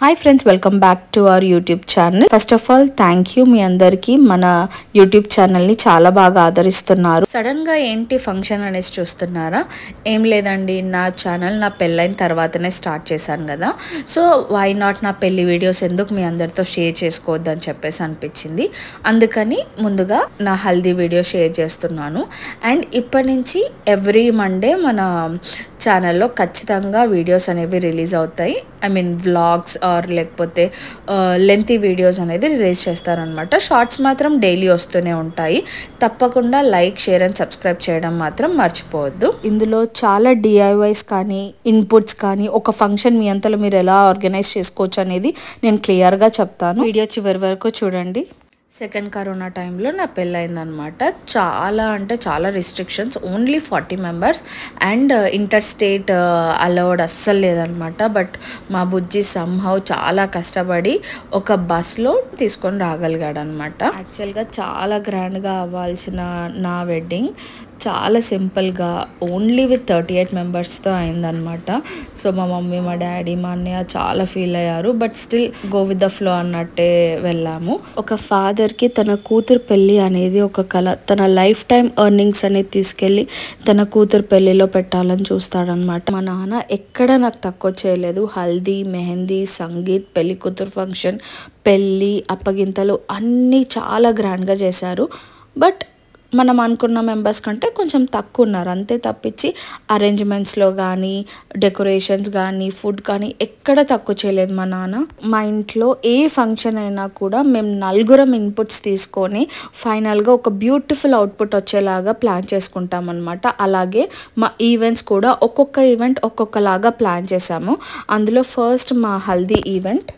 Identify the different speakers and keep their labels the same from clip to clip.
Speaker 1: Hi friends, welcome back to our YouTube channel. First of all thank you మీ అందరికీ మన YouTube ఛానల్ని చాలా బాగా ఆదరిస్తున్నారు. సడన్గా ఏంటి ఫంక్షన్ అనేసి చూస్తున్నారా? ఏం లేదండి, నా ఛానల్ నా పెళ్ళైన తర్వాతనే స్టార్ట్ చేశాను కదా. సో వై నాట్ నా పెళ్లి వీడియోస్ ఎందుకు మీ అందరితో షేర్ చేసుకోవద్దని చెప్పేసి అనిపించింది. అందుకని ముందుగా నా హల్దీ వీడియో షేర్ చేస్తున్నాను. అండ్ ఇప్పటి నుంచి ఎవ్రీ మండే మన ఛానల్లో ఖచ్చితంగా వీడియోస్ అనేవి రిలీజ్ అవుతాయి. ఐ మీన్ వ్లాగ్స్ ఆర్ లేకపోతే లెంతీ వీడియోస్ అనేది రిలీజ్ చేస్తారనమాట. షార్ట్స్ మాత్రం డైలీ వస్తూనే ఉంటాయి. తప్పకుండా లైక్, షేర్ అండ్ సబ్స్క్రైబ్ చేయడం మాత్రం మర్చిపోవద్దు. ఇందులో చాలా DIYs కానీ ఇన్పుట్స్ కానీ ఒక ఫంక్షన్ మీ అంతలో మీరు ఎలా ఆర్గనైజ్ చేసుకోవచ్చు అనేది నేను క్లియర్గా చెప్తాను. వీడియో చివరి వరకు చూడండి. సెకండ్ కరోనా టైంలో నా పెళ్ళయిందనమాట. చాలా అంటే చాలా restrictions, only 40 members and inter state allowed అస్సలు లేదనమాట. బట్ మా బుజ్జి సమ్హౌ చాలా కష్టపడి ఒక బస్లో తీసుకొని రాగలిగాడు అనమాట. యాక్చువల్గా చాలా గ్రాండ్గా అవ్వాల్సిన నా వెడ్డింగ్ చాలా సింపుల్గా ఓన్లీ విత్ 38 మెంబర్స్తో అయిందనమాట. సో మా మమ్మీ, మా డాడీ, మా అన్నయ్య చాలా ఫీల్ అయ్యారు. But still go with the flow అన్నట్టే వెళ్ళాము. ఒక ఫాదర్కి తన కూతురు పెళ్ళి అనేది ఒక కళ. తన లైఫ్ టైం ఎర్నింగ్స్ అనేది తీసుకెళ్ళి తన కూతురు పెళ్ళిలో పెట్టాలని చూస్తాడనమాట. మా నాన్న ఎక్కడ నాకు తక్కువ చేయలేదు. హల్దీ, మెహందీ, సంగీత్, పెళ్లి కూతురు ఫంక్షన్, పెళ్ళి, అప్పగింతలు అన్నీ చాలా గ్రాండ్గా చేశారు. బట్ మనం అనుకున్న మెంబర్స్ కంటే కొంచెం తక్కువ ఉన్నారు అంతే తప్పించి అరేంజ్మెంట్స్లో కానీ, డెకరేషన్స్ కానీ, ఫుడ్ కానీ ఎక్కడ తక్కువ చేయలేదు మా నాన్న. మా ఇంట్లో ఏ ఫంక్షన్ అయినా కూడా మేము నలుగురం ఇన్పుట్స్ తీసుకొని ఫైనల్గా ఒక బ్యూటిఫుల్ అవుట్పుట్ వచ్చేలాగా ప్లాన్ చేసుకుంటాం అనమాట. అలాగే మా ఈవెంట్స్ కూడా ఒక్కొక్క ఈవెంట్ ఒక్కొక్కలాగా ప్లాన్ చేసాము. అందులో ఫస్ట్ మా హల్దీ ఈవెంట్.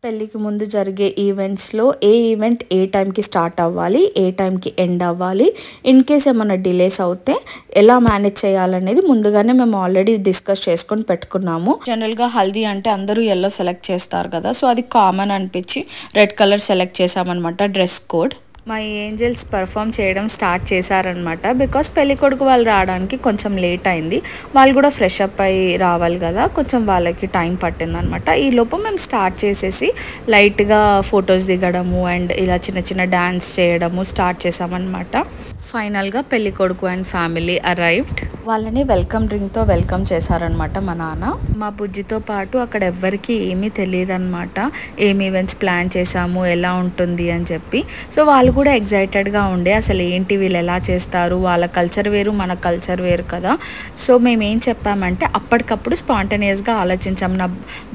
Speaker 1: పెళ్ళికి ముందు జరిగే ఈవెంట్స్లో ఏ ఈవెంట్ ఏ టైంకి స్టార్ట్ అవ్వాలి, ఏ టైంకి ఎండ్ అవ్వాలి, ఇన్ కేస్ ఏమైనా డిలేస్ అవుతే ఎలా మేనేజ్ చేయాలనేది ముందుగానే మేము ఆల్రెడీ డిస్కస్ చేసుకొని పెట్టుకున్నాము. జనరల్గా హల్దీ అంటే అందరూ ఎల్లో సెలెక్ట్ చేస్తారు కదా. సో అది కామన్ అనిపించి రెడ్ కలర్ సెలెక్ట్ చేసామన్నమాట డ్రెస్ కోడ్. మా ఏంజల్స్ పర్ఫామ్ చేయడం స్టార్ట్ చేశారనమాట. బికాస్ పెళ్లి కొడుకు వాళ్ళు రావడానికి కొంచెం లేట్ అయింది. వాళ్ళు కూడా ఫ్రెష్ అప్ అయ్యి రావాలి కదా, కొంచెం వాళ్ళకి టైం పట్టిందనమాట. ఈ లోపు మేము స్టార్ట్ చేసేసి లైట్గా ఫొటోస్ దిగడము అండ్ ఇలా చిన్న చిన్న డ్యాన్స్ చేయడము స్టార్ట్ చేసామన్నమాట. ఫైనల్గా పెళ్లి కొడుకు అండ్ ఫ్యామిలీ అరైవ్డ్. వాళ్ళని వెల్కమ్ డ్రింక్తో వెల్కమ్ చేశారనమాట మా నాన్న. మా బుజ్జితో పాటు అక్కడ ఎవ్వరికి ఏమీ తెలియదు అనమాట. ఏమి ఈవెంట్స్ ప్లాన్ చేసాము, ఎలా ఉంటుంది అని చెప్పి. సో వాళ్ళు కూడా ఎగ్జైటెడ్గా ఉండే అసలు ఏంటి వీళ్ళు ఎలా చేస్తారు, వాళ్ళ కల్చర్ వేరు మన కల్చర్ వేరు కదా. సో మేము ఏం చెప్పామంటే అప్పటికప్పుడు స్పాంటేనియస్గా ఆలోచించాం. నా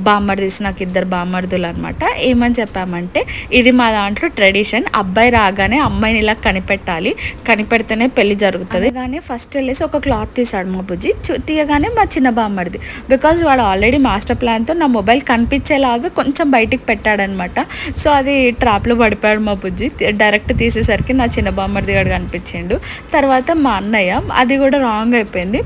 Speaker 1: బామ్మర్దిస్, నాకు 2 బామ్మర్దులు అనమాట. ఏమని చెప్పామంటే ఇది మా దాంట్లో ట్రెడిషన్, అబ్బాయి రాగానే అమ్మాయిని ఇలా కనిపెట్టాలి, కనిపెడితేనే పెళ్లి జరుగుతుంది. కానీ ఫస్ట్ వెళ్ళేసి ఒక క్లాత్ తీసాడు మా బుజ్జి. తీయగానే మా చిన్న బామ్మర్ది, బికాజ్ వాడు ఆల్రెడీ మాస్టర్ ప్లాన్తో నా మొబైల్ కనిపించేలాగా కొంచెం బయటికి పెట్టాడనమాట. సో అది ట్రాప్లో పడిపోయాడు మా బుజ్జి. డైరెక్ట్ తీసేసరికి నా చిన్న బామ్మర్ది గారు కనిపించిండు. తర్వాత మా అన్నయ్య, అది కూడా రాంగ్ అయిపోయింది.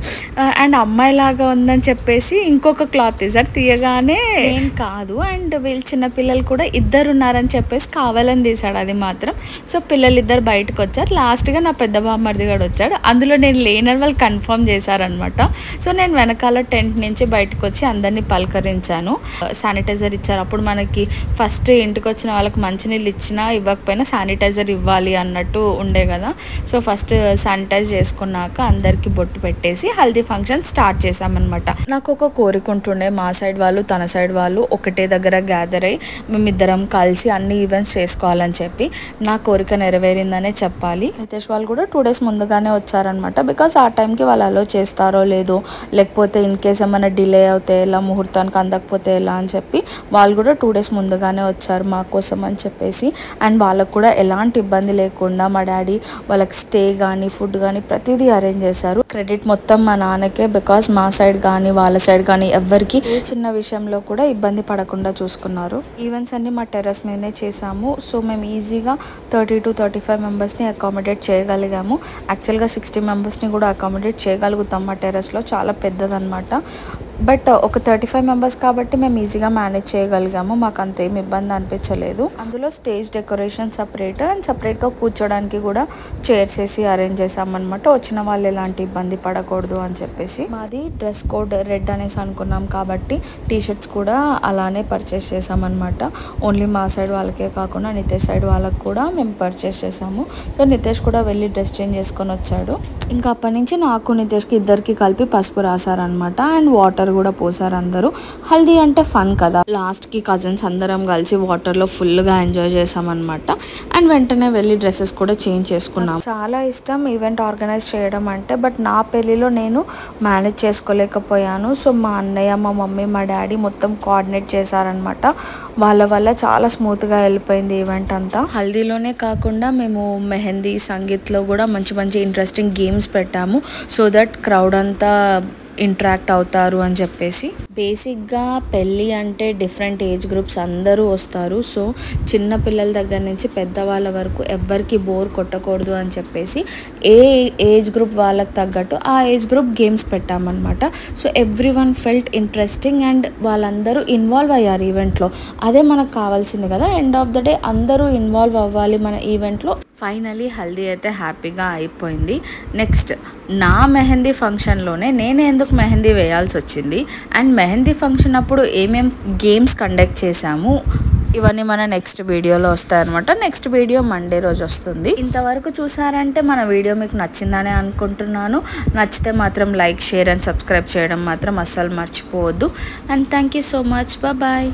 Speaker 1: అండ్ అమ్మాయిలాగా ఉందని చెప్పేసి ఇంకొక క్లాత్ తీసాడు. తీయగానే ఏం కాదు, అండ్ వీళ్ళు చిన్నపిల్లలు కూడా 2 ఉన్నారని చెప్పేసి కావాలని తీసాడు అది మాత్రం. సో పిల్లలిద్దరు బయటకు వచ్చారు. లాస్ట్గా నా పెద్ద బామ్మర్ది గారు వచ్చాడు. అందులో నేను లేనని వాళ్ళు కన్ఫర్మ్ చేశారనమాట. సో నేను వెనకాల టెంట్ నుంచి బయటకు వచ్చి అందరినీ పలకరించాను. శానిటైజర్ ఇచ్చారు. అప్పుడు మనకి ఫస్ట్ ఇంటికి వచ్చిన వాళ్ళకి మంచినీళ్ళు ఇచ్చినా ఇవ్వకపోయినా శానిటైజర్ ఇవ్వాలి అన్నట్టు ఉండే కదా. సో ఫస్ట్ శానిటైజ్ చేసుకున్నాక అందరికీ బొట్టు పెట్టేసి హల్దీ ఫంక్షన్ స్టార్ట్ చేసామన్నమాట. నాకు ఒక కోరిక ఉంటుండే, మా సైడ్ వాళ్ళు తన సైడ్ వాళ్ళు ఒకటే దగ్గర గ్యాదర్ అయ్యి మేమిద్దరం కలిసి అన్ని ఈవెంట్స్ చేసుకోవాలని చెప్పి నా కోరిక నెరవేరిందనే చెప్పాలి. నితేష్ వాళ్ళు కూడా 2 డేస్ ముందుగానే వచ్చారనమాట. బికాస్ ఆ టైంకి వాళ్ళు అలో చేస్తారో లేదో, లేకపోతే ఇన్ కేస్ ఏమైనా డిలే అవుతే ఎలా, ముహూర్తానికి అందకపోతే ఎలా అని చెప్పి వాళ్ళు కూడా 2 డేస్ ముందుగానే వచ్చారు మా కోసం అని చెప్పేసి. అండ్ వాళ్ళకు కూడా ఎలాంటి ఇబ్బంది లేకుండా మా డాడీ వాళ్ళకి స్టే కానీ ఫుడ్ కానీ ప్రతిదీ అరేంజ్ చేశారు. క్రెడిట్ మొత్తం మా నాన్నకే. బికాస్ మా సైడ్ కానీ వాళ్ళ సైడ్ కానీ ఎవ్వరికి ఏ చిన్న విషయంలో కూడా ఇబ్బంది పడకుండా చూసుకున్నారు. ఈవెంట్స్ అన్ని మా టెర్రస్ మీదనే చేసాము. సో మేము ఈజీగా 30 to 35 మెంబర్స్ని అకామిడేట్ చేయగలిగాము. యాక్చువల్గా 60 మెంబర్స్ని కూడా అకామిడేట్ చేయగలుగుతాం మా టెర్రస్లో, చాలా పెద్దదన్నమాట. బట్ ఒక 35 మెంబర్స్ కాబట్టి మేము ఈజీగా మేనేజ్ చేయగలిగాము. మాకు అంతేం ఇబ్బంది అనిపించలేదు. అందులో స్టేజ్ డెకరేషన్ సపరేట్ అండ్ సపరేట్గా కూర్చోడానికి కూడా చైర్స్ వేసి అరేంజ్ చేసామన్నమాట. వచ్చిన వాళ్ళు ఎలాంటి ఇబ్బంది పడకూడదు అని చెప్పేసి. మాది డ్రెస్ కోడ్ రెడ్ అనేసి అనుకున్నాం కాబట్టి టీషర్ట్స్ కూడా అలానే పర్చేస్ చేసామన్నమాట. ఓన్లీ మా సైడ్ వాళ్ళకే కాకుండా నితేష్ సైడ్ వాళ్ళకి కూడా మేము పర్చేస్ చేసాము. సో నితేష్ కూడా వెళ్ళి డ్రెస్ చేంజ్ చేసుకొని వచ్చాడు. ఇంకా అప్పటి నుంచి నాకు నితేష్కి ఇద్దరికి కలిపి పసుపు రాసారనమాట. అండ్ వాటర్ కూడా పోసారు అందరూ. హల్దీ అంటే ఫన్ కదా. లాస్ట్కి కజిన్స్ అందరం కలిసి వాటర్లో ఫుల్గా ఎంజాయ్ చేసామన్నమాట. అండ్ వెంటనే వెళ్ళి డ్రెస్సెస్ కూడా చేంజ్ చేసుకున్నాం. చాలా ఇష్టం ఈవెంట్ ఆర్గనైజ్ చేయడం అంటే. బట్ నా పెళ్ళిలో నేను మేనేజ్ చేసుకోలేకపోయాను. సో మా అన్నయ్య, మా మమ్మీ, మా డాడీ మొత్తం కోఆర్డినేట్ చేశారనమాట. వాళ్ళ వల్ల చాలా స్మూత్గా వెళ్ళిపోయింది ఈవెంట్ అంతా. హల్దీలోనే కాకుండా మేము మెహందీ, సంగీత్లో కూడా మంచి మంచి ఇంట్రెస్టింగ్ గేమ్స్ పెట్టాము. సో దట్ క్రౌడ్ అంతా ఇంటరాక్ట్ అవుతారు అని చెప్పేసి. బేసిక్గా పెళ్ళి అంటే డిఫరెంట్ ఏజ్ గ్రూప్స్ అందరూ వస్తారు. సో చిన్న పిల్లల దగ్గర నుంచి పెద్దవాళ్ళ వరకు ఎవ్వరికి బోర్ కొట్టకూడదు అని చెప్పేసి ఏ ఏజ్ గ్రూప్ వాళ్ళకి తగ్గట్టు ఆ ఏజ్ గ్రూప్ గేమ్స్ పెట్టామన్నమాట. So everyone felt interesting and వాళ్ళందరూ ఇన్వాల్వ్ అయ్యారు ఈవెంట్లో. అదే మనకు కావాల్సింది కదా. ఎండ్ ఆఫ్ ద డే అందరూ ఇన్వాల్వ్ అవ్వాలి మన ఈవెంట్లో. ఫైనలీ హల్దీ అయితే హ్యాపీగా అయిపోయింది. నెక్స్ట్ నా మెహందీ ఫంక్షన్లోనే నేను ఎందుకు మెహందీ వేయాల్సి వచ్చింది అండ్ మెహందీ ఫంక్షన్ అప్పుడు ఏమేం గేమ్స్ కండక్ట్ చేశాము ఇవన్నీ మన నెక్స్ట్ వీడియోలో వస్తాయి అనమాట. నెక్స్ట్ వీడియో మండే రోజు వస్తుంది. ఇంతవరకు చూసారంటే మన వీడియో మీకు నచ్చిందని అనుకుంటున్నాను. నచ్చితే మాత్రం లైక్, షేర్ అండ్ సబ్స్క్రైబ్ చేయడం మాత్రం అస్సలు మర్చిపోవద్దు. And thank you so much. Bye.